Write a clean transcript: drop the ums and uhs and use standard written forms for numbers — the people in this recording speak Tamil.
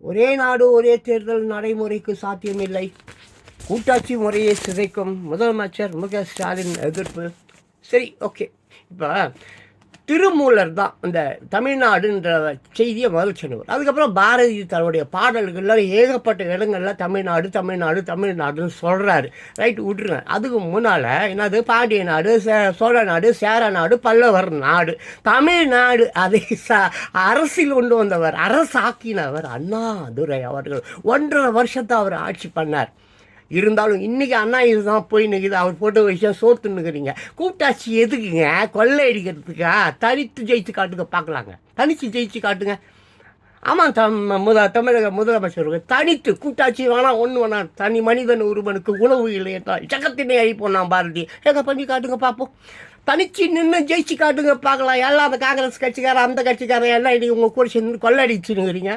ஒரே நாடு ஒரே தேர்தல் நடைமுறைக்கு சாத்தியமில்லை, கூட்டாட்சி முறையை சிதைக்கும் முதலமைச்சர் ஸ்டாலின் எதிர்ப்பு. சரி, ஓகே. இப்போ திருமூலர் தான் இந்த தமிழ்நாடுன்ற செய்தியை முதல் சொன்னவர். அதுக்கப்புறம் பாரதி தன்னுடைய பாடல்களில் ஏகப்பட்ட இடங்களில் தமிழ்நாடு தமிழ்நாடு தமிழ்நாடுன்னு சொல்கிறாரு. ரைட்டு, விட்டுருங்க. அதுக்கு முன்னால் என்னது பாண்டிய நாடு, சோழ நாடு, சேர நாடு, பல்லவர் நாடு, தமிழ்நாடு அதை அரசில் கொண்டு வந்தவர், அரசாக்கினவர் அண்ணாதுரை அவர்கள். 1.5 வருஷத்தை அவர் ஆட்சி பண்ணார். இருந்தாலும் இன்றைக்கி அண்ணா இதுதான் போய் நிற்குது. அவர் போட்ட விஷயம் சோர்த்துன்னுக்குறீங்க. கூட்டாட்சி எதுக்குங்க? கொள்ளை அடிக்கிறதுக்கா? தனித்து ஜெயிச்சு காட்டுங்க பார்க்கலாங்க. தனித்து ஜெயிச்சு காட்டுங்க. ஆமாம், தமிழக முதலமைச்சருக்கு தனித்து கூட்டாட்சி வேணாம், ஒன்று வேணாம். தனி மனிதன் ஒருவனுக்கு உணவு இல்லை என்றால் ஜகத்தினை அழிப்போம் நான் பாரதி. எங்கே பண்ணி காட்டுங்க பார்ப்போம். தனிச்சு நின்று ஜெயிச்சு காட்டுங்க பார்க்கலாம். எல்லாம் அந்த காங்கிரஸ் கட்சிக்காரன் அந்த கட்சிக்காரன் எல்லாம் இன்றைக்கி உங்கள் கூட சேர்ந்து கொள்ளை அடிச்சுன்னுக்கிறீங்க.